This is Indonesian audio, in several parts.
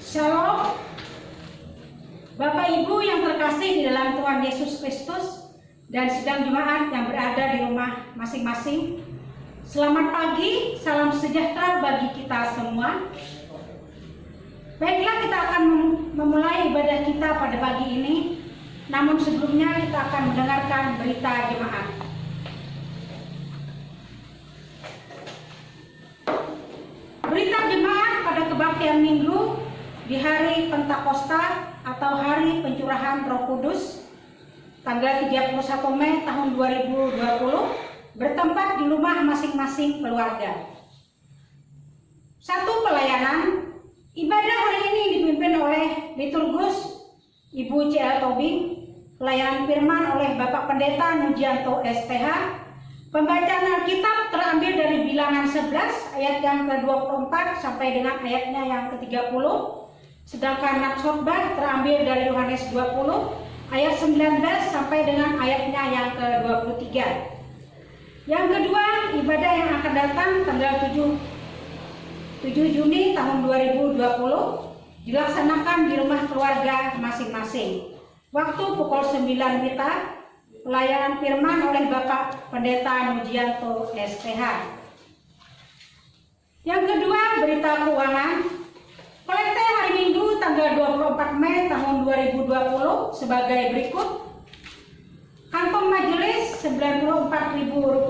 Shalom, Bapak Ibu yang terkasih di dalam Tuhan Yesus Kristus dan sidang jemaat yang berada di rumah masing-masing. Selamat pagi, salam sejahtera bagi kita semua. Baiklah, kita akan memulai ibadah kita pada pagi ini. Namun sebelumnya kita akan mendengarkan berita jemaat. Berita jemaat pada kebaktian Minggu di hari Pentakosta atau hari pencurahan Roh Kudus tanggal 31 Mei tahun 2020 bertempat di rumah masing-masing keluarga. Satu pelayanan. Ibadah hari ini dipimpin oleh liturgus Ibu C.L. Tobing, pelayanan firman oleh Bapak Pendeta Nujianto SPH. Pembacaan Alkitab terambil dari Bilangan 11 ayat yang ke-24 sampai dengan ayatnya yang ke-30. Sedangkan Natskhotbah terambil dari Yohanes 20 ayat 19 sampai dengan ayatnya yang ke-23. Yang kedua, ibadah yang akan datang tanggal 7 Juni tahun 2020 dilaksanakan di rumah keluarga masing-masing. Waktu pukul 9 WITA, pelayanan firman oleh Bapak Pendeta Nujianto SPH. Yang kedua, berita keuangan. Kolekte hari Minggu tanggal 24 Mei tahun 2020 sebagai berikut. Kantong majelis Rp94.000,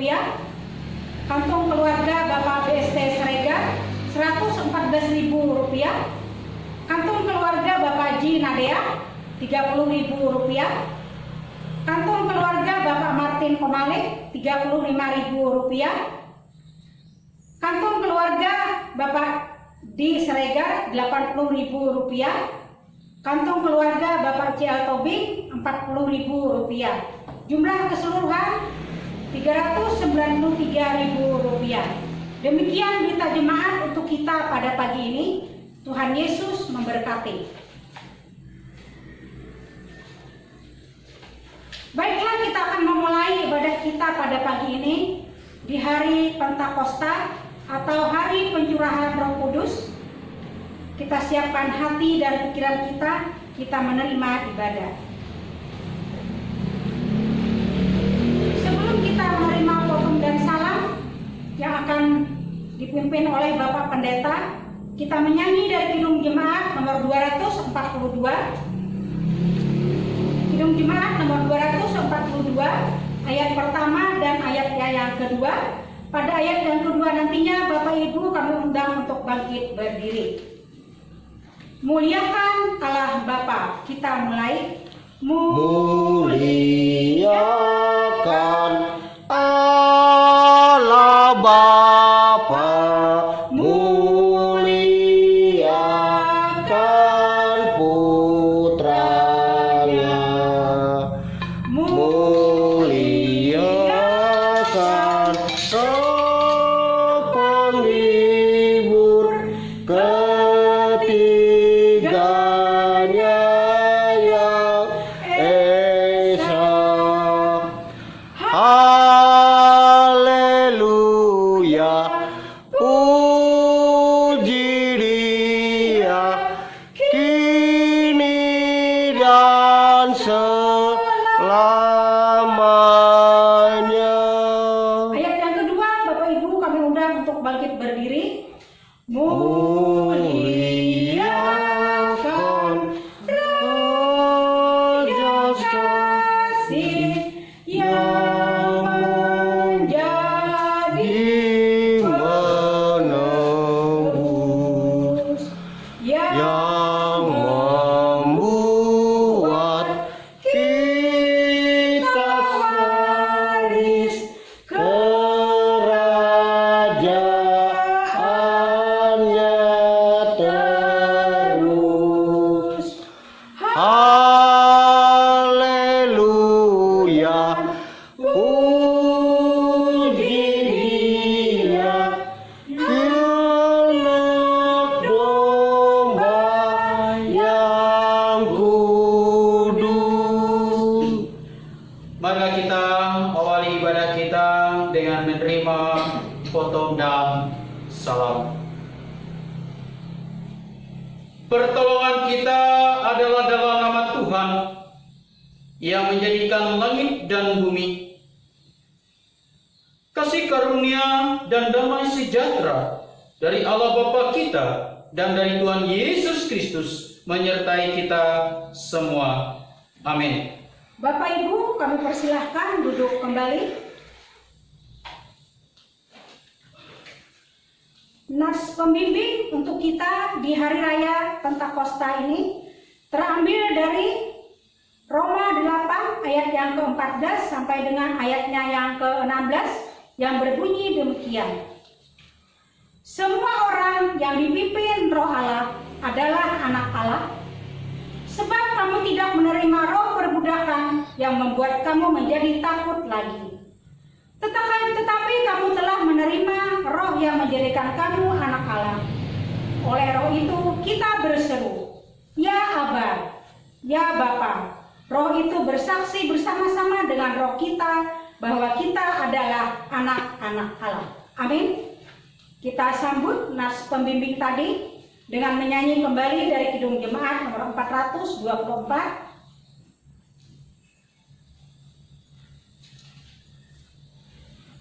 kantong keluarga Bapak BST Sregar Rp114.000, kantong keluarga Bapak Ji Nadea Rp30.000, kantong keluarga Bapak Martin Komalik Rp35.000, kantong keluarga Bapak di Sregar Rp80.000, kantong keluarga Bapak C.L. Tobing Rp40.000. Jumlah keseluruhan Rp393.000. Demikian berita jemaat untuk kita pada pagi ini. Tuhan Yesus memberkati. Baiklah, kita akan memulai ibadah kita pada pagi ini di hari Pentakosta atau hari pencurahan Roh Kudus. Kita siapkan hati dan pikiran kita menerima ibadah. Sebelum kita menerima potong dan salam yang akan dipimpin oleh Bapak Pendeta, kita menyanyi dari Kidung Jemaat nomor 242. Kidung Jemaat nomor 242 ayat pertama dan ayatnya yang kedua. Pada ayat yang kedua nantinya Bapak Ibu kami undang untuk bangkit berdiri. Muliakan Allah Bapa. Kita mulai. Muliakan Allah Bapa, muliakan Putranya, muliakan Roh Penghibur ketiganya yang esa. Haleluya, puji Dia kini dan selamanya. Ayat yang kedua, Bapak Ibu kami undang untuk bangkit berdiri. Muliakan Raja kasih yang menjadi menembus, yang membuat kita waris kerajaannya. Pertolongan kita adalah dalam nama Tuhan yang menjadikan langit dan bumi. Kasih karunia dan damai sejahtera dari Allah Bapa kita dan dari Tuhan Yesus Kristus menyertai kita semua. Amin. Bapak Ibu, kami persilahkan duduk kembali. Nas pembimbing untuk kita di Hari Raya Pentakosta ini terambil dari Roma 8 ayat yang ke-14 sampai dengan ayatnya yang ke-16 yang berbunyi demikian. Semua orang yang dipimpin Roh Allah adalah anak Allah, sebab kamu tidak menerima roh perbudakan yang membuat kamu menjadi takut lagi. Tetapi kamu telah menerima roh yang menjadikan kamu anak Allah. Oleh roh itu kita berseru, Ya Aba, Ya Bapa. Roh itu bersaksi bersama-sama dengan roh kita bahwa kita adalah anak-anak Allah. Amin. Kita sambut nas pembimbing tadi dengan menyanyi kembali dari Kidung Jemaat nomor 424.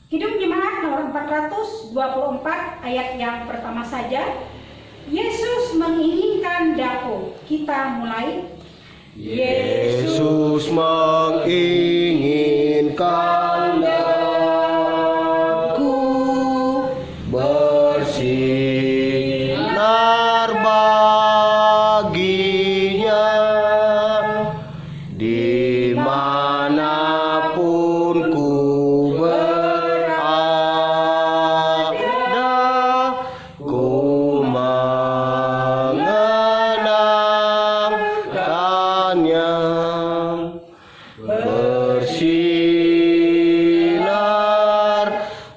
Kidung Jemaat nomor 424 ayat yang pertama saja. Yesus menginginkan daku. Kita mulai. Yesus menginginkan daku bersinar baginya dimanapun ku berada, ku mengenangkannya. Bersinar,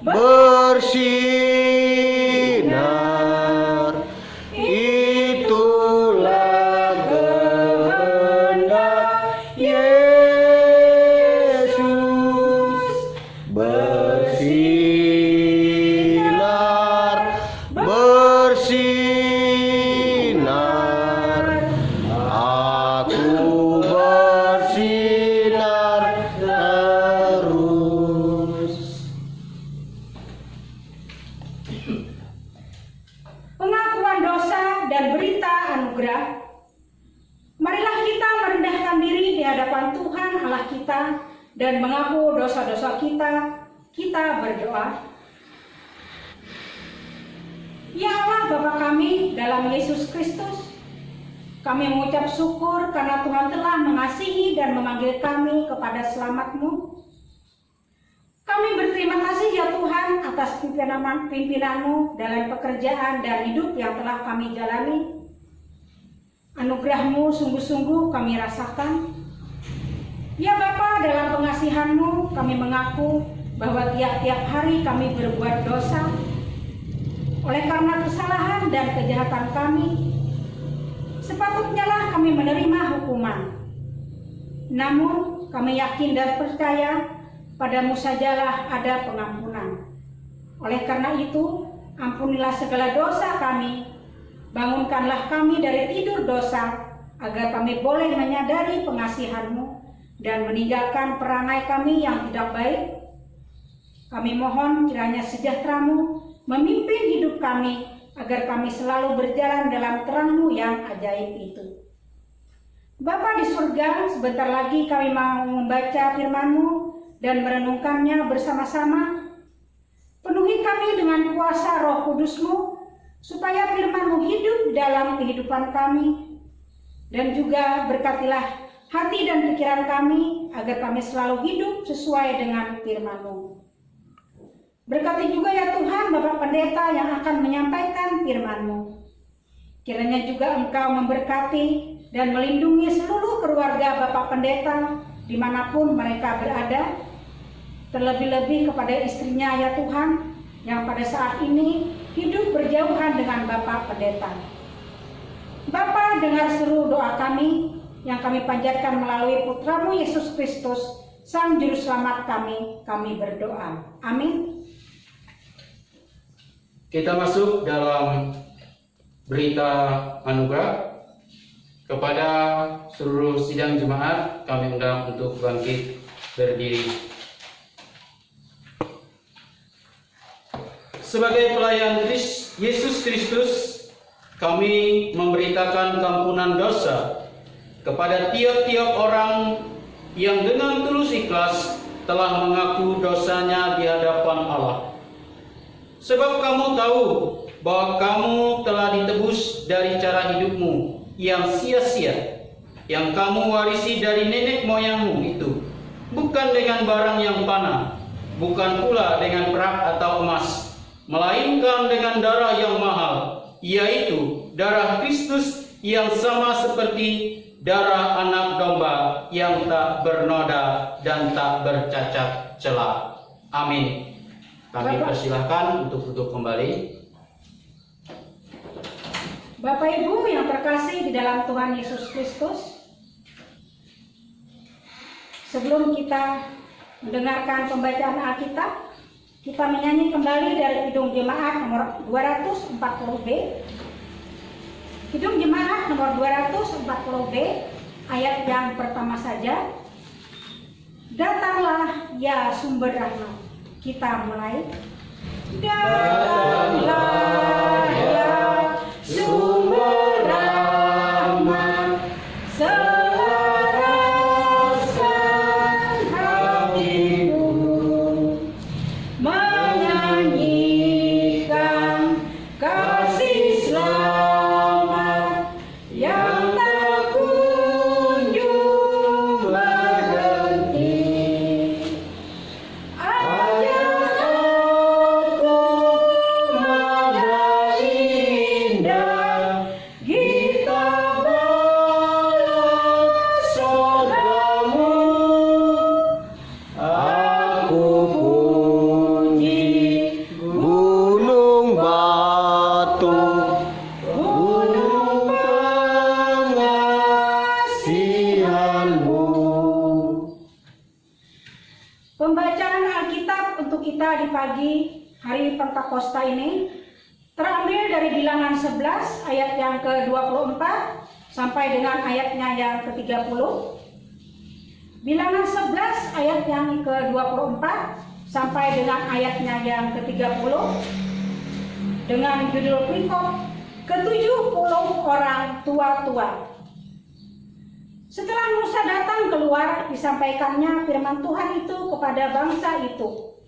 bersinar, itulah kehendak Yesus. Bersinar, bersinar, aku bersinar terus. Pengakuan dosa dan berita anugerah. Marilah kita merendahkan diri di hadapan Tuhan Allah kita dan mengaku dosa-dosa kita. Kita berdoa. Ya Allah Bapa kami dalam Yesus Kristus, kami mengucap syukur karena Tuhan telah mengasihi dan memanggil kami kepada selamat-Mu. Kami berterima kasih ya Tuhan atas pimpinan-Mu dalam pekerjaan dan hidup yang telah kami jalani. Anugerah-Mu sungguh-sungguh kami rasakan. Ya Bapa, dalam pengasihan-Mu kami mengaku bahwa tiap-tiap hari kami berbuat dosa. Oleh karena kesalahan dan kejahatan kami, sepatutnya lah kami menerima hukuman. Namun kami yakin dan percaya padamu sajalah ada pengampunan. Oleh karena itu, ampunilah segala dosa kami, bangunkanlah kami dari tidur dosa, agar kami boleh menyadari pengasihan-Mu dan meninggalkan perangai kami yang tidak baik. Kami mohon kiranya sejahtera-Mu memimpin hidup kami, agar kami selalu berjalan dalam terang-Mu yang ajaib itu. Bapa di surga, sebentar lagi kami mau membaca firman-Mu dan merenungkannya bersama-sama. Penuhi kami dengan kuasa Roh Kudus-Mu, supaya firman-Mu hidup dalam kehidupan kami. Dan juga berkatilah hati dan pikiran kami, agar kami selalu hidup sesuai dengan firman-Mu. Berkati juga ya Tuhan Bapak Pendeta yang akan menyampaikan firman-Mu. Kiranya juga Engkau memberkati dan melindungi seluruh keluarga Bapak Pendeta dimanapun mereka berada. Terlebih-lebih kepada istrinya ya Tuhan, yang pada saat ini hidup berjauhan dengan Bapak Pendeta. Bapa, dengar seluruh doa kami yang kami panjatkan melalui Putra-Mu Yesus Kristus, Sang Juru Selamat kami berdoa. Amin. Kita masuk dalam berita anugerah. Kepada seluruh sidang jemaat, kami undang untuk bangkit berdiri. Sebagai pelayan Yesus Kristus, kami memberitakan kampunan dosa kepada tiap-tiap orang yang dengan tulus ikhlas telah mengaku dosanya di hadapan Allah. Sebab kamu tahu bahwa kamu telah ditebus dari cara hidupmu yang sia-sia, yang kamu warisi dari nenek moyangmu itu, bukan dengan barang yang fana, bukan pula dengan perak atau emas, melainkan dengan darah yang mahal, yaitu darah Kristus yang sama seperti darah anak domba yang tak bernoda dan tak bercacat celah. Amin. Kami persilahkan untuk duduk kembali. Bapak Ibu yang terkasih di dalam Tuhan Yesus Kristus, sebelum kita mendengarkan pembacaan Alkitab, kita menyanyi kembali dari Kidung Jemaat nomor 240B. Kidung Jemaat nomor 240B, ayat yang pertama saja. Datanglah ya sumber rahmat. Kita mulai. Datanglah ya sumber rahmat, selaraskan hatiku, menyanyikan kasih selamat yang tak kunjung berhenti. Ajak aku nada indah, gitar balak surgamu. Aku puji gunung batu, gunung pengasihanmu. Pembacaan Alkitab untuk kita di pagi hari Pentakosta ini terambil dari Bilangan 11 ayat yang ke-24 sampai dengan ayatnya yang ke-30. Bilangan 11 ayat yang ke-24 sampai dengan ayatnya yang ke-30 dengan judul perikop ke-70 orang tua-tua. Setelah Musa datang keluar, disampaikannya firman Tuhan itu kepada bangsa itu.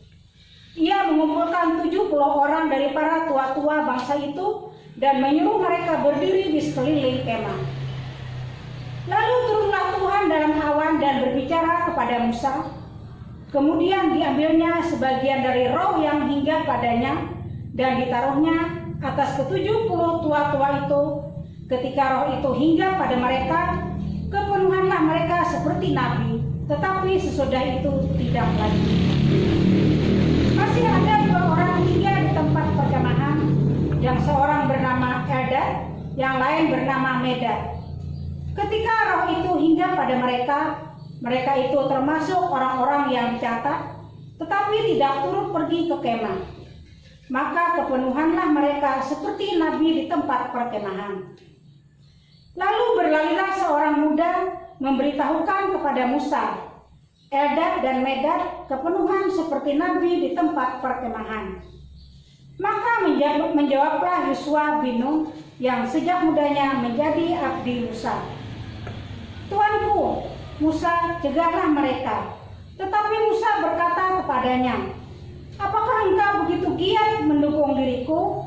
Ia mengumpulkan 70 orang dari para tua-tua bangsa itu dan menyuruh mereka berdiri di sekeliling kemah. Lalu turunlah Tuhan dalam awan dan berbicara kepada Musa. Kemudian diambilnya sebagian dari roh yang hinggap padanya dan ditaruhnya atas ke-70 tua-tua itu. Ketika roh itu hinggap pada mereka, kepenuhanlah mereka seperti nabi, tetapi sesudah itu tidak lagi. Masih ada 2 orang tinggal di tempat perkemahan, yang seorang bernama Eldad, yang lain bernama Medad. Ketika roh itu hinggap pada mereka, mereka itu termasuk orang-orang yang dicatat, tetapi tidak turut pergi ke kemah. Maka kepenuhanlah mereka seperti nabi di tempat perkemahan. Lalu berlarilah seorang muda memberitahukan kepada Musa, Eldad dan Medad kepenuhan seperti nabi di tempat perkemahan. Maka menjawablah Yosua bin Nun yang sejak mudanya menjadi abdi Musa. Tuanku, Musa, cegahlah mereka. Tetapi Musa berkata kepadanya, apakah engkau begitu giat mendukung diriku?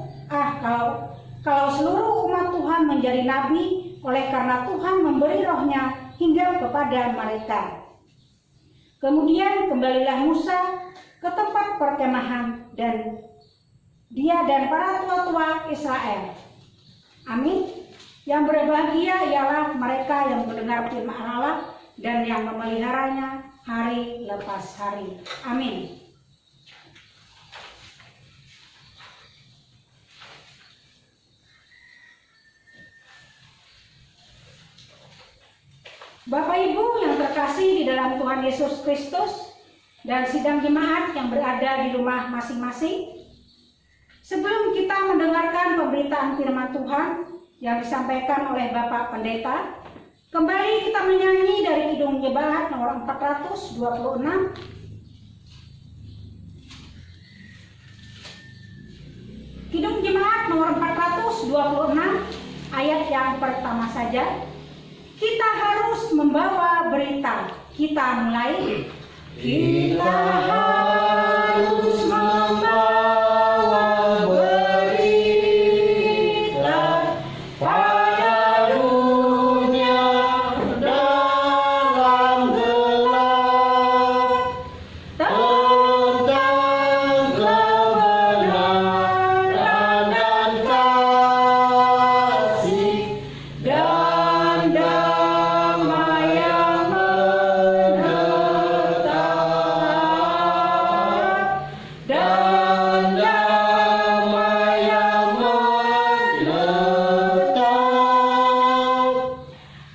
Kalau seluruh umat Tuhan menjadi nabi, oleh karena Tuhan memberi rohnya hingga kepada mereka. Kemudian kembalilah Musa ke tempat perkemahan dan dia dan para tua-tua Israel. Amin. Yang berbahagia ialah mereka yang mendengar firman Allah dan yang memeliharanya hari lepas hari. Amin. Bapak Ibu yang terkasih di dalam Tuhan Yesus Kristus dan sidang jemaat yang berada di rumah masing-masing, sebelum kita mendengarkan pemberitaan firman Tuhan yang disampaikan oleh Bapak Pendeta. Kembali kita menyanyi dari Kidung Jemaat nomor 426. Kidung Jemaat nomor 426 ayat yang pertama saja. Kita harus membawa berita. Kita mulai. Kita harus membawa berita pada dunia dalam gelap tentang kebenaran dan kasih dan damai yang menetap dan damai yang menetap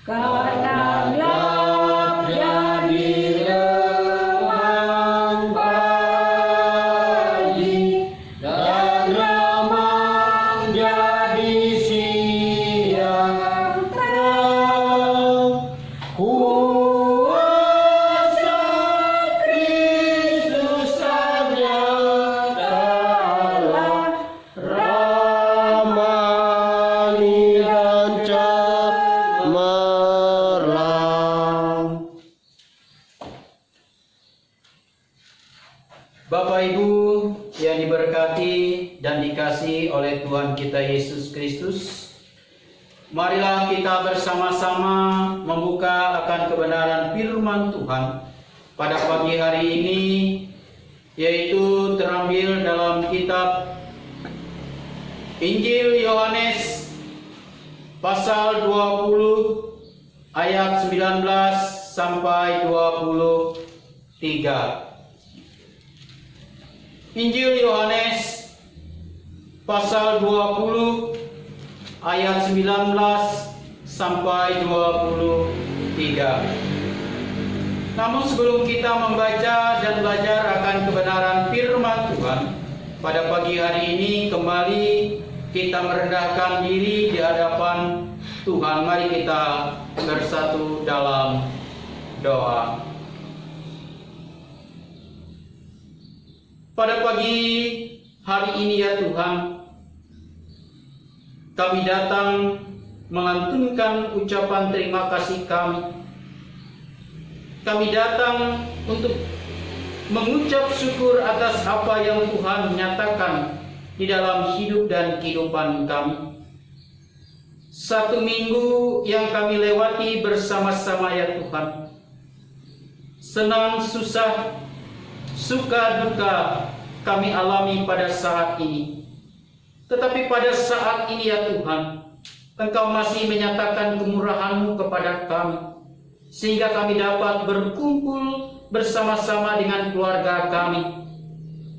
karena gelap jadi remang pagi dan remang jadi siang terang. Kuasa Kristus ada dalam ramani dan cemerlang. Bapak Ibu yang diberkati dan dikasihi oleh Tuhan kita Yesus Kristus, marilah kita bersama-sama membuka akan kebenaran firman Tuhan pada pagi hari ini, yaitu terambil dalam kitab Injil Yohanes pasal 20 ayat 19 sampai 23. Injil Yohanes pasal 20 ayat 19 sampai 23. Namun sebelum kita membaca dan belajar akan kebenaran firman Tuhan pada pagi hari ini, kembali kita merendahkan diri di hadapan Tuhan. Mari kita bersatu dalam doa. Pada pagi hari ini ya Tuhan, kami datang melantunkan ucapan terima kasih kami. Kami datang untuk mengucap syukur atas apa yang Tuhan nyatakan di dalam hidup dan kehidupan kami. Satu minggu yang kami lewati bersama-sama ya Tuhan. Senang, susah, suka, duka kami alami pada saat ini. Tetapi pada saat ini ya Tuhan, Engkau masih menyatakan kemurahan-Mu kepada kami, sehingga kami dapat berkumpul bersama-sama dengan keluarga kami.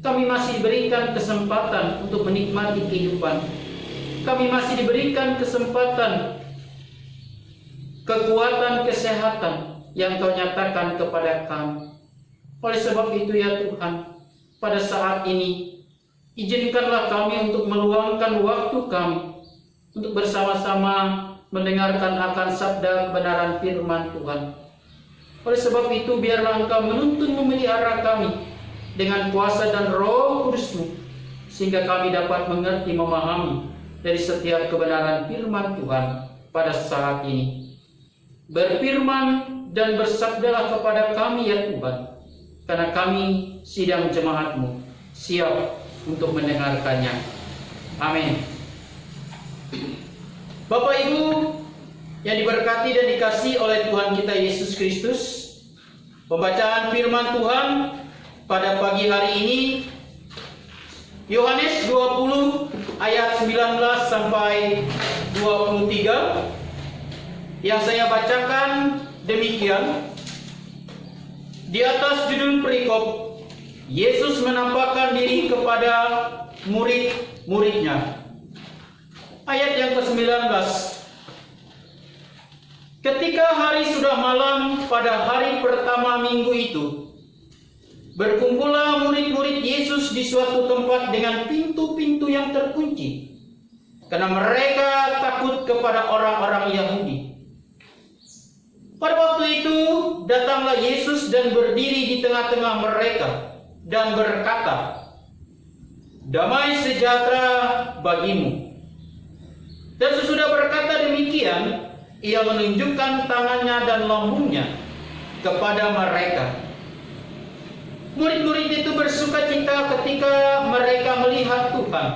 Kami masih diberikan kesempatan untuk menikmati kehidupan. Kami masih diberikan kesempatan, kekuatan, kesehatan yang Kau nyatakan kepada kami. Oleh sebab itu ya Tuhan, pada saat ini izinkanlah kami untuk meluangkan waktu kami untuk bersama-sama mendengarkan akan sabda kebenaran firman Tuhan. Oleh sebab itu biarlah Engkau menuntun memelihara kami dengan kuasa dan Roh Kudus-Mu, sehingga kami dapat mengerti, memahami dari setiap kebenaran firman Tuhan pada saat ini. Berfirman dan bersabdalah kepada kami ya Tuhan, karena kami sidang jemaat-Mu siap untuk mendengarkannya. Amin. Bapak Ibu yang diberkati dan dikasihi oleh Tuhan kita Yesus Kristus, pembacaan firman Tuhan pada pagi hari ini Yohanes 20 ayat 19 sampai 23 yang saya bacakan demikian. Di atas judul perikop, Yesus menampakkan diri kepada murid-muridnya. Ayat yang ke-19. Ketika hari sudah malam pada hari pertama minggu itu, berkumpullah murid-murid Yesus di suatu tempat dengan pintu-pintu yang terkunci. karena mereka takut kepada orang-orang Yahudi. Pada waktu itu datanglah Yesus dan berdiri di tengah-tengah mereka dan berkata, "Damai sejahtera bagimu." Dan sesudah berkata demikian, ia menunjukkan tangannya dan lambungnya kepada mereka. Murid-murid itu bersukacita ketika mereka melihat Tuhan.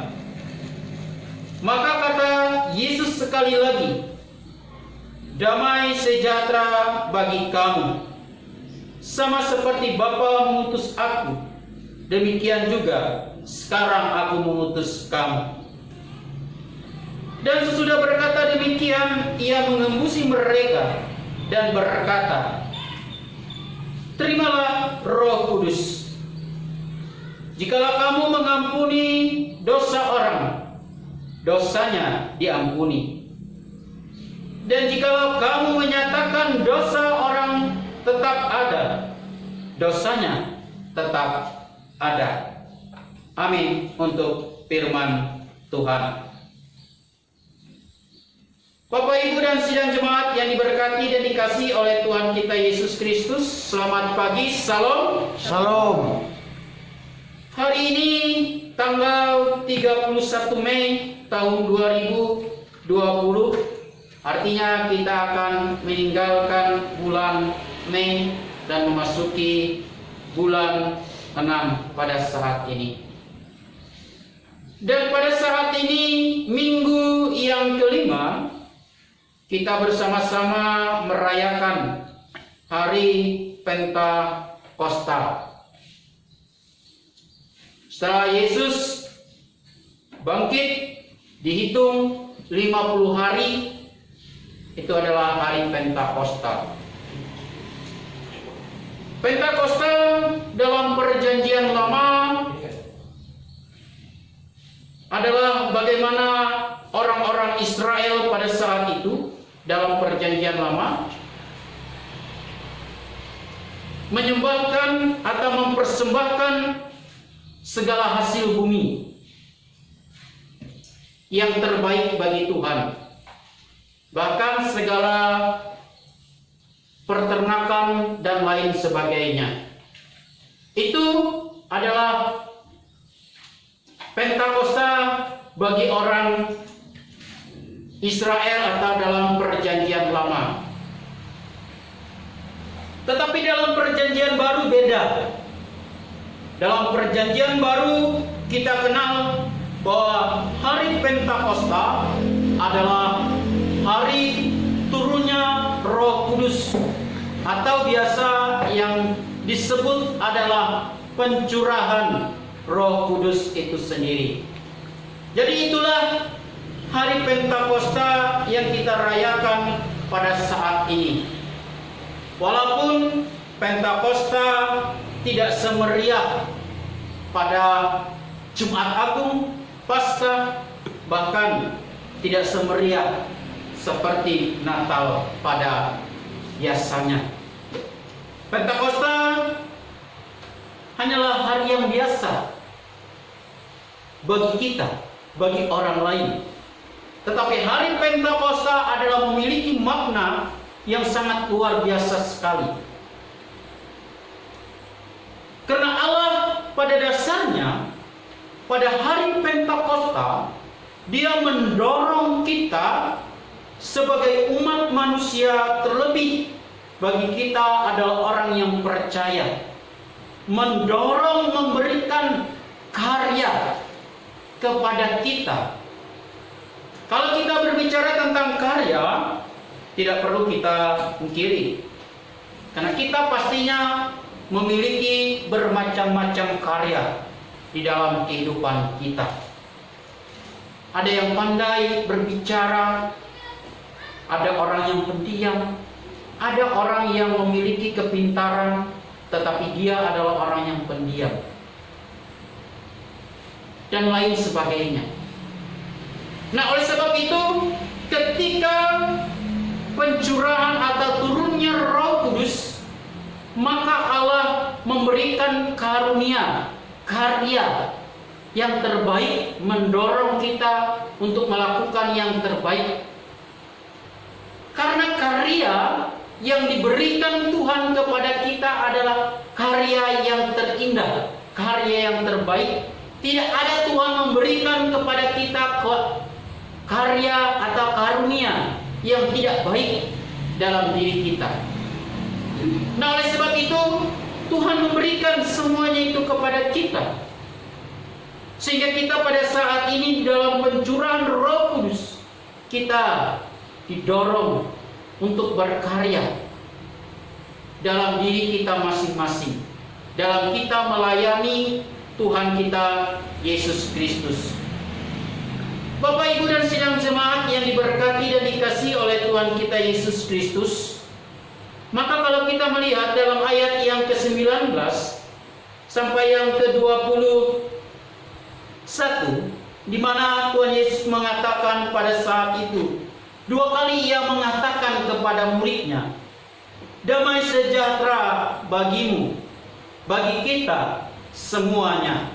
Maka kata Yesus sekali lagi, "Damai sejahtera bagi kamu. Sama seperti Bapa mengutus aku, demikian juga sekarang aku mengutus kamu." Dan sesudah berkata demikian, ia mengembusi mereka dan berkata, "Terimalah Roh Kudus. Jikalau kamu mengampuni dosa orang, dosanya diampuni. Dan jikalau kamu menyatakan dosa orang tetap ada, dosanya tetap ada." Amin untuk firman Tuhan. Bapak, Ibu, dan sidang jemaat yang diberkati dan dikasihi oleh Tuhan kita Yesus Kristus, selamat pagi, salam. Salam. Hari ini tanggal 31 Mei tahun 2020, artinya kita akan meninggalkan bulan Mei dan memasuki bulan 6 pada saat ini. Dan pada saat ini, minggu yang kelima, kita bersama-sama merayakan hari Pentakosta. Setelah Yesus bangkit, dihitung 50 hari, itu adalah hari Pentakosta. Pentakosta dalam Perjanjian Lama adalah bagaimana orang-orang Israel pada saat itu dalam Perjanjian Lama menyembahkan atau mempersembahkan segala hasil bumi yang terbaik bagi Tuhan, bahkan segala peternakan dan lain sebagainya. Itu adalah Pentakosta bagi orang Israel atau dalam Perjanjian Lama. Tetapi dalam Perjanjian Baru beda. Dalam Perjanjian Baru kita kenal bahwa hari Pentakosta adalah hari turunnya Roh Kudus, atau biasa yang disebut adalah pencurahan Roh Kudus itu sendiri. Jadi itulah hari Pentakosta yang kita rayakan pada saat ini. Walaupun Pentakosta tidak semeriah pada Jumat Agung, Paskah, bahkan tidak semeriah seperti Natal pada biasanya. Pentakosta hanyalah hari yang biasa bagi kita, bagi orang lain. Tetapi hari Pentakosta adalah memiliki makna yang sangat luar biasa sekali. Karena Allah pada dasarnya, pada hari Pentakosta, Dia mendorong kita sebagai umat manusia, terlebih bagi kita adalah orang yang percaya, mendorong memberikan karya kepada kita. Kalau kita berbicara tentang karya, tidak perlu kita pungkiri, karena kita pastinya memiliki bermacam-macam karya di dalam kehidupan kita. Ada yang pandai berbicara, ada orang yang pendiam, ada orang yang memiliki kepintaran, tetapi dia adalah orang yang pendiam, dan lain sebagainya. Nah, oleh sebab itu, ketika pencurahan atau turunnya Roh Kudus, maka Allah memberikan karunia, karya yang terbaik, mendorong kita untuk melakukan yang terbaik. Karena karya yang diberikan Tuhan kepada kita adalah karya yang terindah, karya yang terbaik. Tidak ada Tuhan memberikan kepada kita karya atau karunia yang tidak baik dalam diri kita. Nah, oleh sebab itu Tuhan memberikan semuanya itu kepada kita, sehingga kita pada saat ini dalam pencurahan Roh Kudus kita didorong untuk berkarya dalam diri kita masing-masing, dalam kita melayani Tuhan kita Yesus Kristus. Bapak, Ibu, dan sidang jemaat yang diberkati dan dikasihi oleh Tuhan kita Yesus Kristus, maka kalau kita melihat dalam ayat yang ke-19 sampai yang ke-21, di mana Tuhan Yesus mengatakan pada saat itu, 2 kali Ia mengatakan kepada muridnya, damai sejahtera bagimu, bagi kita semuanya.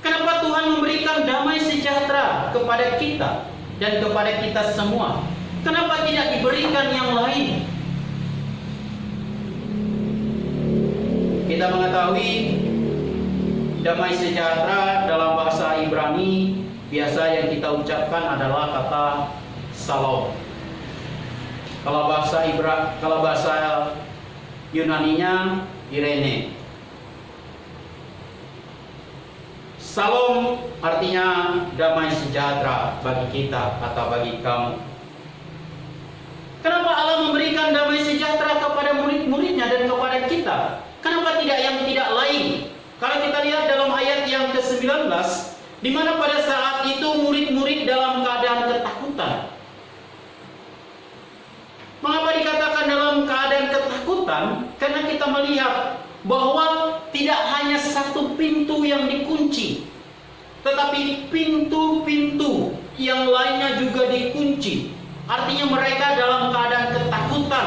Kenapa Tuhan memberikan damai sejahtera kepada kita dan kepada kita semua? Kenapa tidak diberikan yang lain? Kita mengetahui damai sejahtera dalam bahasa Ibrani biasa yang kita ucapkan adalah kata Shalom. Kalau bahasa Yunaninya Irene. Shalom artinya damai sejahtera bagi kita atau bagi kamu. Kenapa Allah memberikan damai sejahtera kepada murid-muridnya dan kepada kita? Kenapa tidak yang tidak lain? Kalau kita lihat dalam ayat yang ke-19, di mana pada saat itu murid-murid dalam keadaan ketakutan. Mengapa dikatakan dalam keadaan ketakutan? Karena kita melihat bahwa tidak hanya satu pintu yang dikunci, tetapi pintu-pintu yang lainnya juga dikunci. Artinya mereka dalam keadaan ketakutan.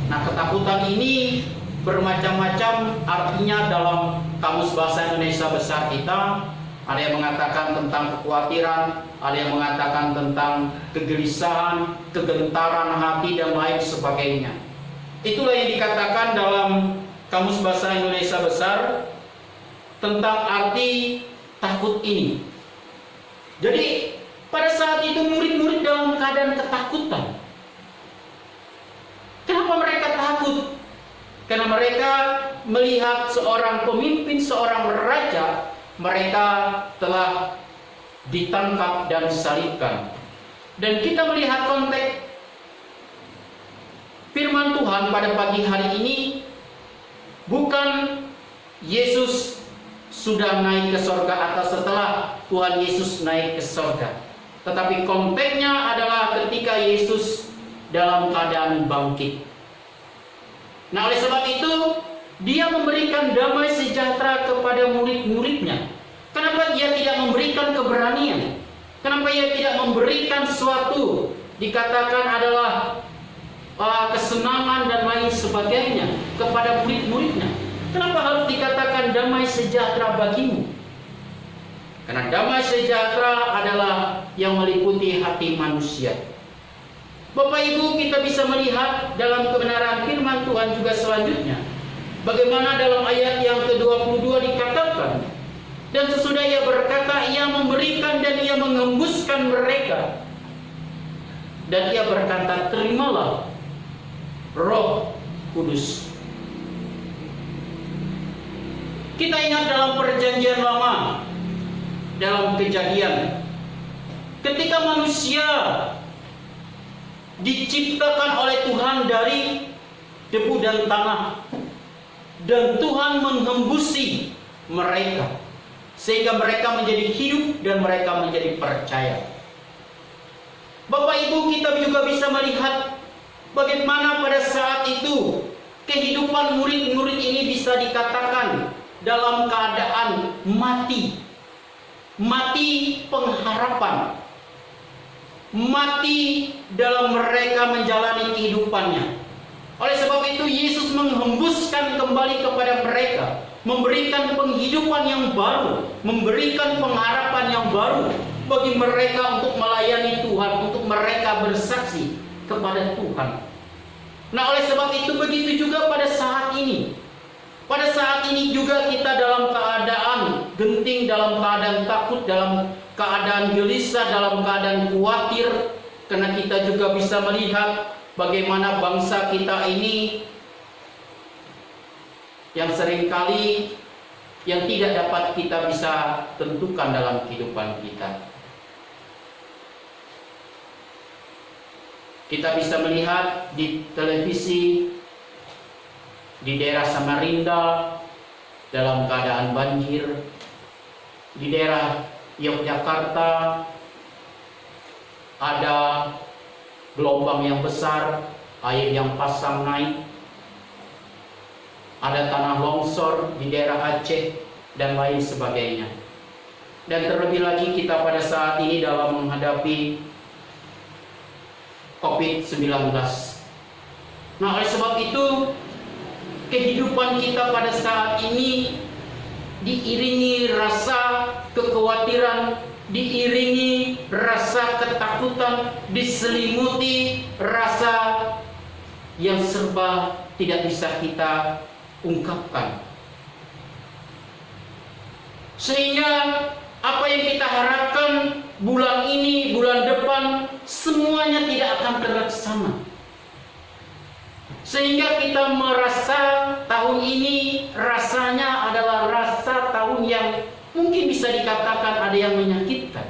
Nah, ketakutan ini bermacam-macam artinya dalam Kamus Bahasa Indonesia Besar kita. Ada yang mengatakan tentang kekhawatiran, ada yang mengatakan tentang kegelisahan, kegentaran hati, dan lain sebagainya. Itulah yang dikatakan dalam Kamus Bahasa Indonesia Besar tentang arti takut ini. Jadi pada saat itu murid-murid dalam keadaan ketakutan. Kenapa mereka takut? Karena mereka melihat seorang pemimpin, seorang raja, mereka telah ditangkap dan disalibkan. Dan kita melihat konteks firman Tuhan pada pagi hari ini, bukan Yesus sudah naik ke sorga atau setelah Tuhan Yesus naik ke sorga, tetapi konteksnya adalah ketika Yesus dalam keadaan bangkit. Nah, oleh sebab itu Dia memberikan damai sejahtera kepada murid-muridnya. Kenapa Dia tidak memberikan keberanian? Kenapa Ia tidak memberikan sesuatu dikatakan adalah kesenangan dan lain sebagainya kepada murid-muridnya? Kenapa harus dikatakan damai sejahtera bagimu? Karena damai sejahtera adalah yang meliputi hati manusia. Bapak Ibu, kita bisa melihat dalam kebenaran firman Tuhan juga selanjutnya, bagaimana dalam ayat yang ke-22 dikatakan, dan sesudah Ia berkata, Ia memberikan dan Ia mengembuskan mereka. Dan Ia berkata, terimalah Roh Kudus. Kita ingat dalam perjanjian lama, dalam Kejadian, ketika manusia diciptakan oleh Tuhan dari debu dan tanah, dan Tuhan menghembusi mereka sehingga mereka menjadi hidup dan mereka menjadi percaya. Bapak Ibu, kita juga bisa melihat bagaimana pada saat itu kehidupan murid-murid ini bisa dikatakan dalam keadaan mati pengharapan, mati dalam mereka menjalani kehidupannya. Oleh sebab itu Yesus menghembuskan kembali kepada mereka memberikan penghidupan yang baru, memberikan pengharapan yang baru bagi mereka untuk melayani Tuhan, untuk mereka bersaksi kepada Tuhan. Nah, oleh sebab itu begitu juga pada saat ini. Pada saat ini juga kita dalam keadaan genting, dalam keadaan takut, dalam keadaan gelisah, dalam keadaan khawatir, karena kita juga bisa melihat bagaimana bangsa kita ini yang seringkali yang tidak dapat kita bisa tentukan dalam kehidupan kita. Kita bisa melihat di televisi di daerah Samarinda dalam keadaan banjir, di daerah Yogyakarta ada gelombang yang besar, air yang pasang naik, ada tanah longsor di daerah Aceh dan lain sebagainya. Dan terlebih lagi kita pada saat ini dalam menghadapi COVID-19. Nah, oleh sebab itu kehidupan kita pada saat ini diiringi rasa kekhawatiran, diiringi rasa ketakutan, diselimuti rasa yang serba tidak bisa kita ungkapkan. Sehingga apa yang kita harapkan bulan ini, bulan depan, semuanya tidak akan terlaksana. Sehingga kita merasa tahun ini rasanya adalah rasa tahun yang mungkin bisa dikatakan ada yang menyakitkan.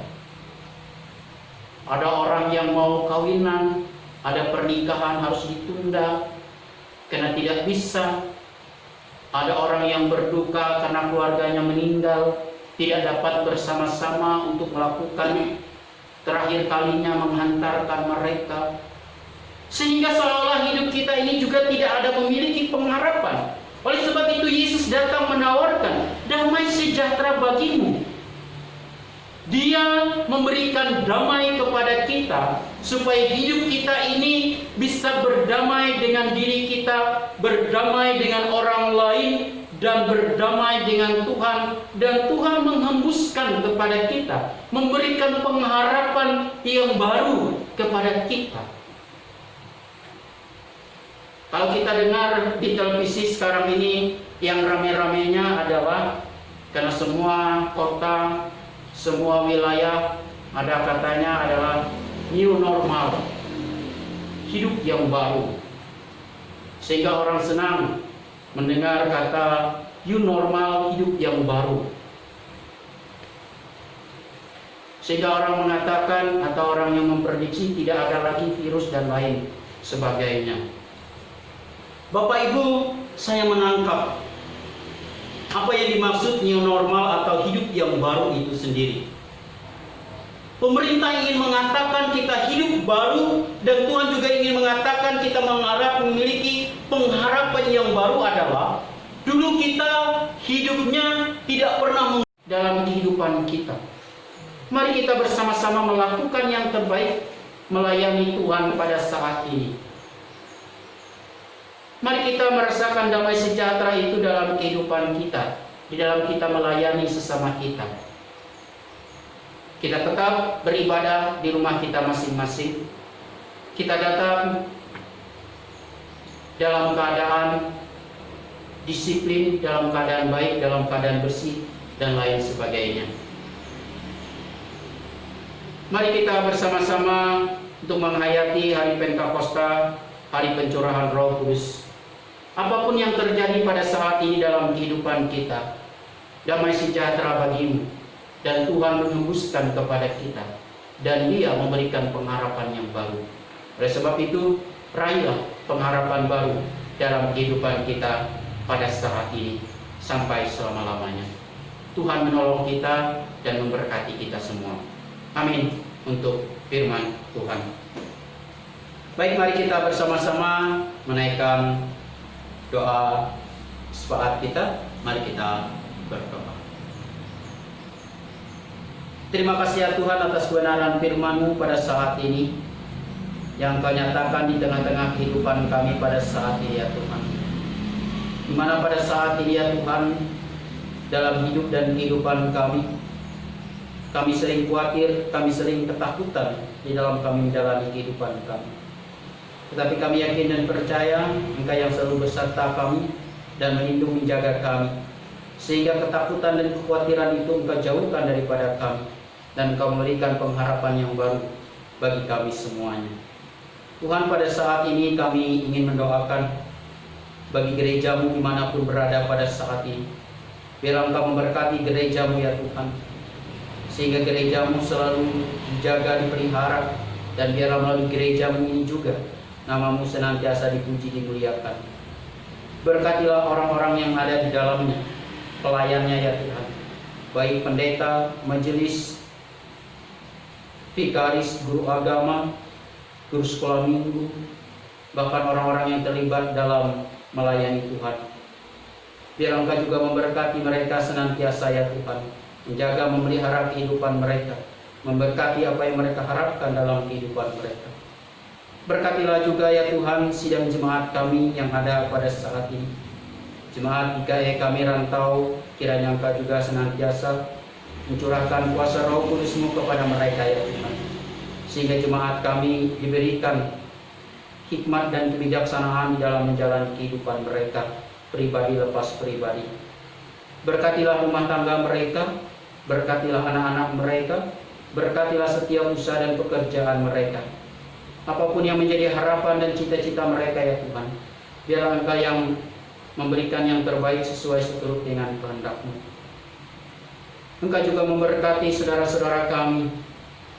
Ada orang yang mau kawinan, ada pernikahan harus ditunda karena tidak bisa. Ada orang yang berduka karena keluarganya meninggal, tidak dapat bersama-sama untuk melakukan terakhir kalinya menghantarkan mereka. Sehingga seolah hidup kita ini juga tidak ada memiliki pengharapan. Oleh sebab itu Yesus datang menawarkan damai sejahtera bagimu. Dia memberikan damai kepada kita supaya hidup kita ini bisa berdamai dengan diri kita, berdamai dengan orang lain, dan berdamai dengan Tuhan. Dan Tuhan menghembuskan kepada kita, memberikan pengharapan yang baru kepada kita. Kalau kita dengar di televisi sekarang ini, yang rame-ramenya adalah karena semua kota, semua wilayah ada katanya adalah new normal, hidup yang baru. Sehingga orang senang mendengar kata new normal, hidup yang baru. Sehingga orang mengatakan atau orang yang memprediksi tidak ada lagi virus dan lain sebagainya. Bapak Ibu, saya menangkap apa yang dimaksud new normal atau hidup yang baru itu sendiri. Pemerintah ingin mengatakan kita hidup baru, dan Tuhan juga ingin mengatakan kita memiliki pengharapan yang baru adalah dulu kita hidupnya tidak pernah dalam kehidupan kita. Mari kita bersama-sama melakukan yang terbaik melayani Tuhan pada saat ini. Mari kita merasakan damai sejahtera itu dalam kehidupan kita, di dalam kita melayani sesama kita. Kita tetap beribadah di rumah kita masing-masing. Kita datang dalam keadaan disiplin, dalam keadaan baik, dalam keadaan bersih, dan lain sebagainya. Mari kita bersama-sama untuk menghayati hari Pentakosta, hari pencurahan Roh Kudus. Apapun yang terjadi pada saat ini dalam kehidupan kita, damai sejahtera bagimu, dan Tuhan menghembuskan kepada kita, dan Dia memberikan pengharapan yang baru. Oleh sebab itu, raihlah pengharapan baru dalam kehidupan kita pada saat ini sampai selama-lamanya. Tuhan menolong kita dan memberkati kita semua. Amin. Untuk firman Tuhan. Baik, mari kita bersama-sama menaikkan doa syafaat kita. Mari kita berdoa. Terima kasih ya Tuhan atas kebenaran firman-Mu pada saat ini, yang Kau nyatakan di tengah-tengah kehidupan kami pada saat ini ya Tuhan. Di mana pada saat ini ya Tuhan, dalam hidup dan kehidupan kami. Kami sering khawatir, kami sering ketakutan di dalam kami menjalani kehidupan kami. Tetapi kami yakin dan percaya Engkau yang selalu beserta kami dan melindungi menjaga kami, sehingga ketakutan dan kekhawatiran itu Engkau jauhkan daripada kami, dan Engkau memberikan pengharapan yang baru bagi kami semuanya. Tuhan, pada saat ini kami ingin mendoakan bagi gerejamu dimanapun berada pada saat ini. Biar Engkau memberkati gerejamu ya Tuhan, sehingga gerejamu selalu dijaga, dipelihara, dan biarlah melalui gerejamu ini juga namamu senantiasa dipuji, dimuliakan. Berkatilah orang-orang yang ada di dalamnya, pelayannya ya Tuhan, baik pendeta, majelis, vikaris, guru agama, guru sekolah minggu, bahkan orang-orang yang terlibat dalam melayani Tuhan. Biar Engkau juga memberkati mereka senantiasa ya Tuhan, menjaga, memelihara kehidupan mereka, memberkati apa yang mereka harapkan dalam kehidupan mereka. Berkatilah juga ya Tuhan sidang jemaat kami yang ada pada saat ini. Jemaat GKI kami rantau, kiranya Engkau juga senantiasa mencurahkan kuasa Roh Kudus-Mu kepada mereka ya Tuhan, sehingga jemaat kami diberikan hikmat dan kebijaksanaan di dalam menjalani kehidupan mereka, pribadi lepas pribadi. Berkatilah rumah tangga mereka, berkatilah anak-anak mereka, berkatilah setiap usaha dan pekerjaan mereka. Apapun yang menjadi harapan dan cita-cita mereka ya Tuhan, biarlah Engkau yang memberikan yang terbaik sesuai seturut dengan kehendak-Mu. Engkau juga memberkati saudara-saudara kami,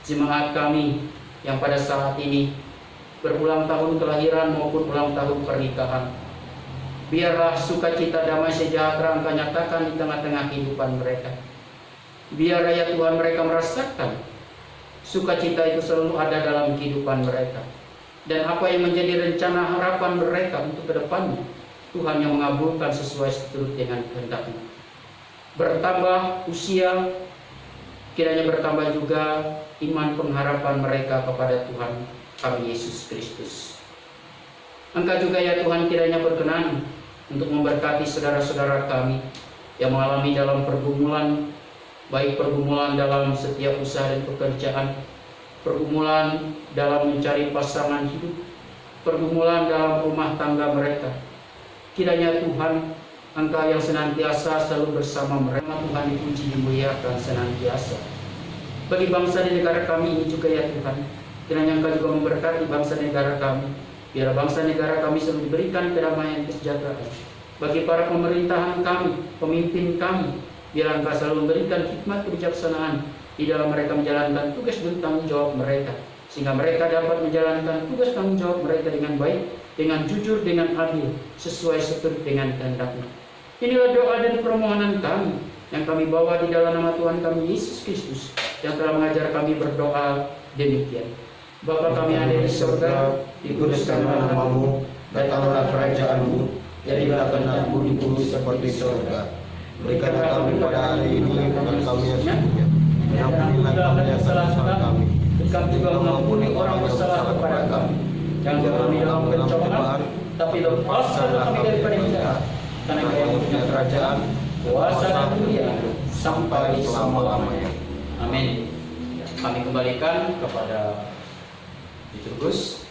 jemaat kami yang pada saat ini berulang tahun kelahiran maupun ulang tahun pernikahan. Biarlah sukacita, damai sejahtera Engkau nyatakan di tengah-tengah kehidupan mereka. Biar ya Tuhan mereka merasakan sukacita itu selalu ada dalam kehidupan mereka. Dan apa yang menjadi rencana harapan mereka untuk ke depannya, Tuhan yang mengabulkan sesuai seturut dengan kehendak-Mu. Bertambah usia, kiranya bertambah juga iman pengharapan mereka kepada Tuhan kami Yesus Kristus. Engkau juga ya Tuhan kiranya berkenan untuk memberkati saudara-saudara kami yang mengalami dalam pergumulan, baik pergumulan dalam setiap usaha dan pekerjaan, pergumulan dalam mencari pasangan hidup, pergumulan dalam rumah tangga mereka. Kiranya Tuhan Engkau yang senantiasa selalu bersama mereka. Tuhan dipuji, dimuliakan senantiasa. Bagi bangsa dan negara kami ini juga ya Tuhan, kiranya Engkau juga memberkati bangsa dan negara kami. Biar bangsa dan negara kami selalu diberikan kedamaian, kesejahteraan. Bagi para pemerintahan kami, pemimpin kami, biar Engkau selalu memberikan hikmat kebijaksanaan di dalam mereka menjalankan tugas dan tanggung jawab mereka, sehingga mereka dapat menjalankan tugas tanggung jawab mereka dengan baik, dengan jujur, dengan adil, sesuai seturut dengan kehendak-Mu. Inilah doa dan permohonan kami yang kami bawa di dalam nama Tuhan kami Yesus Kristus yang telah mengajar kami berdoa demikian. Bapa kami yang ada di surga, dikuduskanlah nama-Mu, datanglah kerajaan-Mu, jadilah kehendak-Mu di bumi seperti surga. Berikanlah kami pada hari ini makan kami yang secukupnya, dan ampunilah kami yang salah kami, dan kami juga mengampuni orang bersalah kepada kami. Jangan kami dalam pencobaan, tapi lepaskanlah kami daripada yang jahat. Karena Engkau yang punya kerajaan, kuasa dan kemuliaan sampai selama-lamanya. Amin. Kami kembalikan kepada liturgus.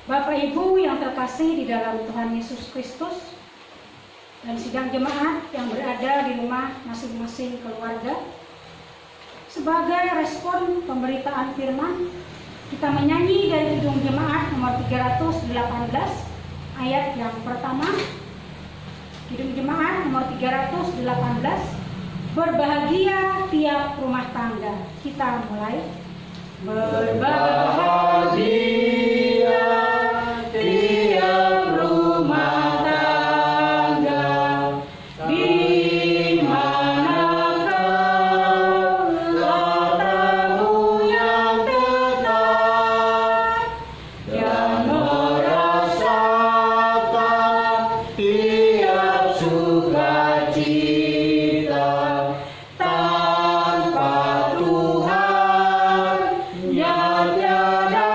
Bapak Ibu yang terkasih di dalam Tuhan Yesus Kristus dan sidang jemaat yang berada di rumah masing-masing keluarga, sebagai respon pemberitaan firman, kita menyanyi dari Kidung Jemaat nomor 318 ayat yang pertama. Kidung Jemaat nomor 318, berbahagia tiap rumah tangga. Kita mulai. Berbahagia tiap rumah tangga, di mana kau letakmu yang tetap, yang merasakan tiap sukacita tanpa Tuhan yang tiada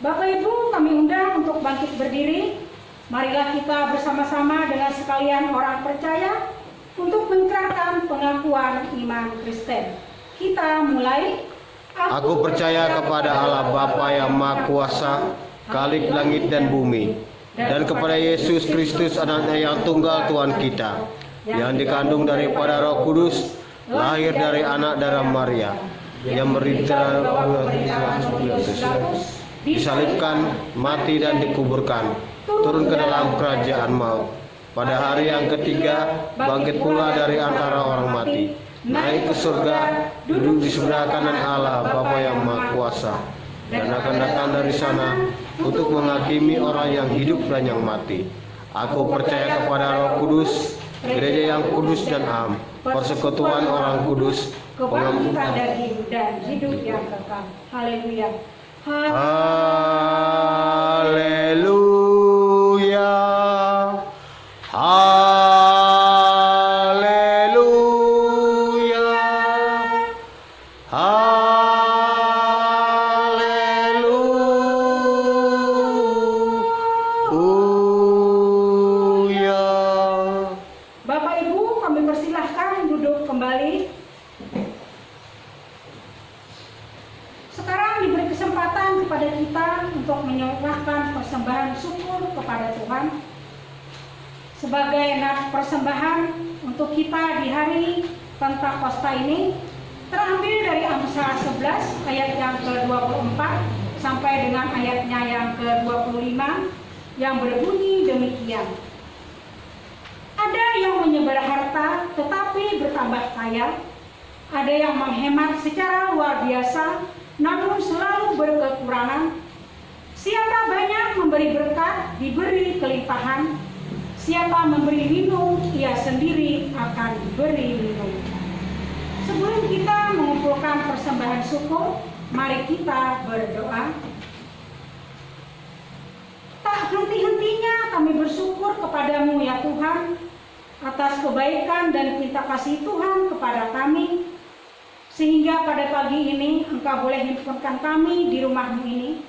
Bapak Ibu, kami undang untuk bangkit berdiri. Marilah kita bersama-sama dengan sekalian orang percaya untuk mengikrarkan pengakuan iman Kristen. Kita mulai. Aku percaya kepada Allah Bapa yang Maha Kuasa, Khalik langit dan bumi, dan kepada Yesus Kristus anaknya yang tunggal Tuhan kita, yang dikandung daripada Roh Kudus, lahir dari anak darah Maria, yang menderita disalibkan, mati dan dikuburkan, turun ke dalam kerajaan maut. Pada hari yang ketiga, bangkit pula dari antara orang mati, naik ke surga, duduk di sebelah kanan Allah Bapa yang Maha Kuasa, dan akan datang dari sana untuk menghakimi orang yang hidup dan yang mati. Aku percaya kepada Roh Kudus, gereja yang kudus dan am, persekutuan orang kudus, kebangkitan daging dan hidup yang kekal. Haleluya. Haleluya. Haleluya. Haleluya. Bapak Ibu, kami persilahkan duduk kembali. Sekarang diberi kesempatan kepada kita untuk menyerahkan persembahan syukur kepada Tuhan sebagai persembahan untuk kita di hari Pentakosta ini, terambil dari Amsal 11 ayat yang ke-24 sampai dengan ayatnya yang ke-25 yang berbunyi demikian. Ada yang menyebar harta tetapi bertambah kaya, ada yang menghemat secara luar biasa namun selalu berkekurangan. Siapa banyak memberi berkat, diberi kelimpahan. Siapa memberi minum, ia sendiri akan diberi minum. Sebelum kita mengumpulkan persembahan syukur, mari kita berdoa. Tak henti-hentinya kami bersyukur kepadamu ya Tuhan, atas kebaikan dan cinta kasih Tuhan kepada kami, sehingga pada pagi ini Engkau boleh himpunkan kami di rumah-Mu ini,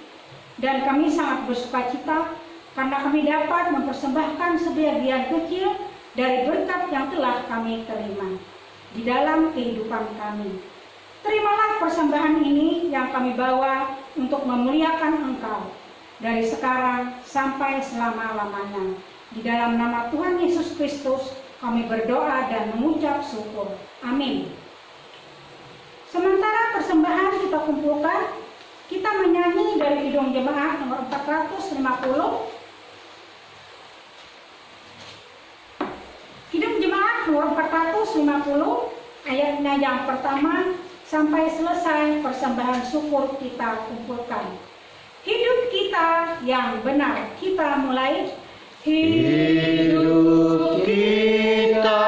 dan kami sangat bersukacita karena kami dapat mempersembahkan sebagian kecil dari berkat yang telah kami terima di dalam kehidupan kami. Terimalah persembahan ini yang kami bawa untuk memuliakan Engkau dari sekarang sampai selama-lamanya. Di dalam nama Tuhan Yesus Kristus kami berdoa dan mengucap syukur. Amin. Sementara persembahan kita kumpulkan, kita menyanyi dari Kidung Jemaat nomor 450. Kidung Jemaat nomor 450, ayatnya yang pertama sampai selesai persembahan syukur kita kumpulkan. Hidup kita yang benar, kita mulai. Hidup kita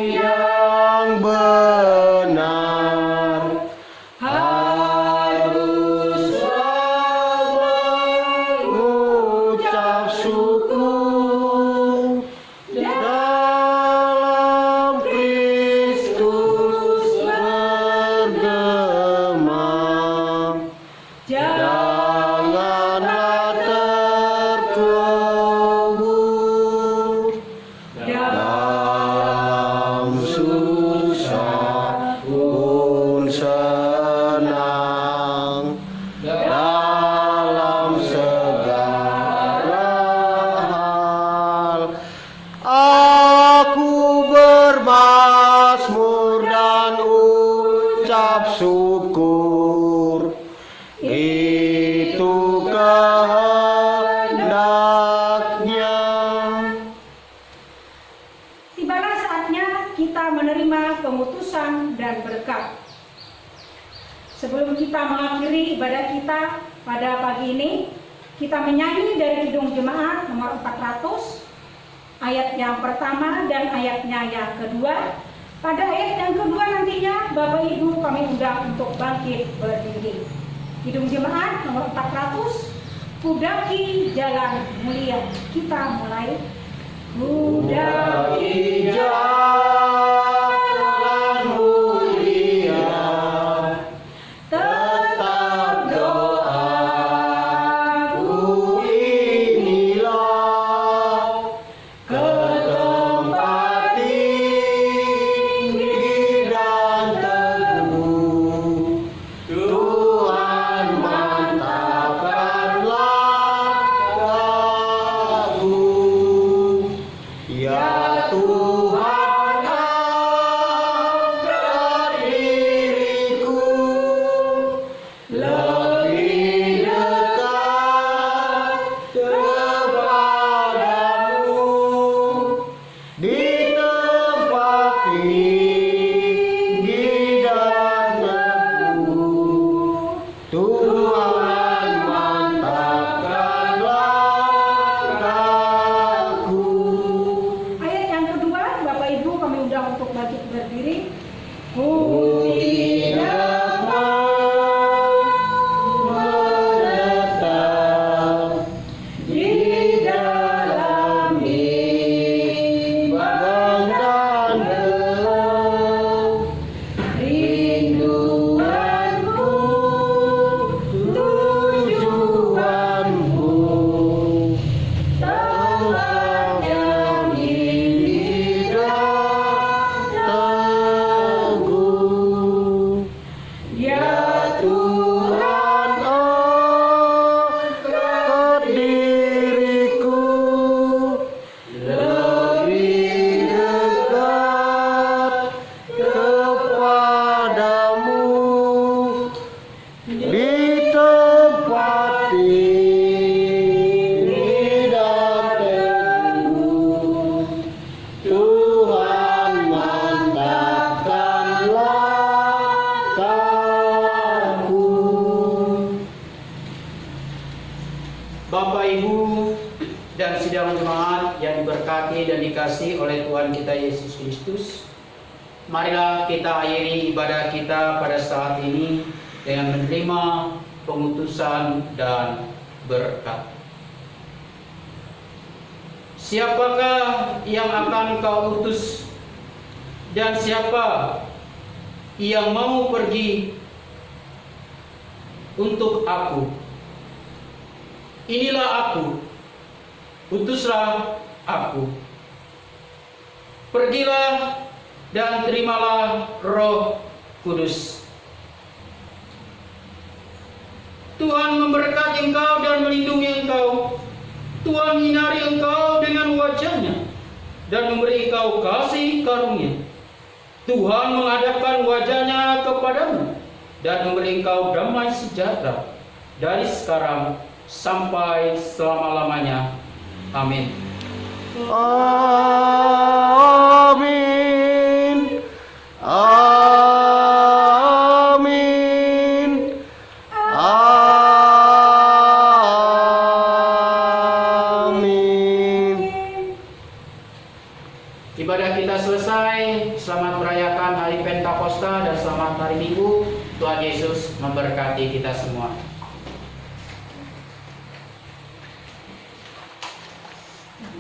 yang benar harus mengucap syukur dalam Kristus bergema. Janganlah terkubur dalam susah pun senang, dalam segala hal aku bermazmur dan ucap syukur. Itu kehendaknya. Tibalah saatnya kita menerima pemutusan dan berkat. Sebelum kita mengakhiri ibadah kita pada pagi ini, kita menyanyi dari Kidung Jemaat nomor 400, ayat yang pertama dan ayatnya yang kedua. Pada ayat yang kedua nantinya Bapak Ibu kami undang untuk bangkit berdiri. Kidung Jemaat nomor 400, Kudaki Jalan Mulia. Kita mulai. Kudaki Jalan mulia, tetap doa dan teguh, Tuhan mantapkan langkahku. Bapak, Ibu, dan sidang jemaat yang diberkati dan dikasihi oleh Tuhan kita Yesus Kristus, marilah kita akhiri ibadah kita pada saat ini dengan menerima pengutusan dan berkat. Siapakah yang akan kau utus, dan siapa yang mau pergi untuk aku? Inilah aku, utuslah aku. Pergilah dan terimalah Roh Kudus. Tuhan memberkati engkau dan melindungi engkau. Tuhan menyinari engkau dengan wajah-Nya dan memberi engkau kasih karunia. Tuhan menghadapkan wajah-Nya kepadamu dan memberi engkau damai sejahtera dari sekarang sampai selama-lamanya. Amin. Amin. Amin. Amin. Ibadah kita selesai. Selamat merayakan hari Pentakosta dan selamat hari Minggu. Tuhan Yesus memberkati kita semua. Nah,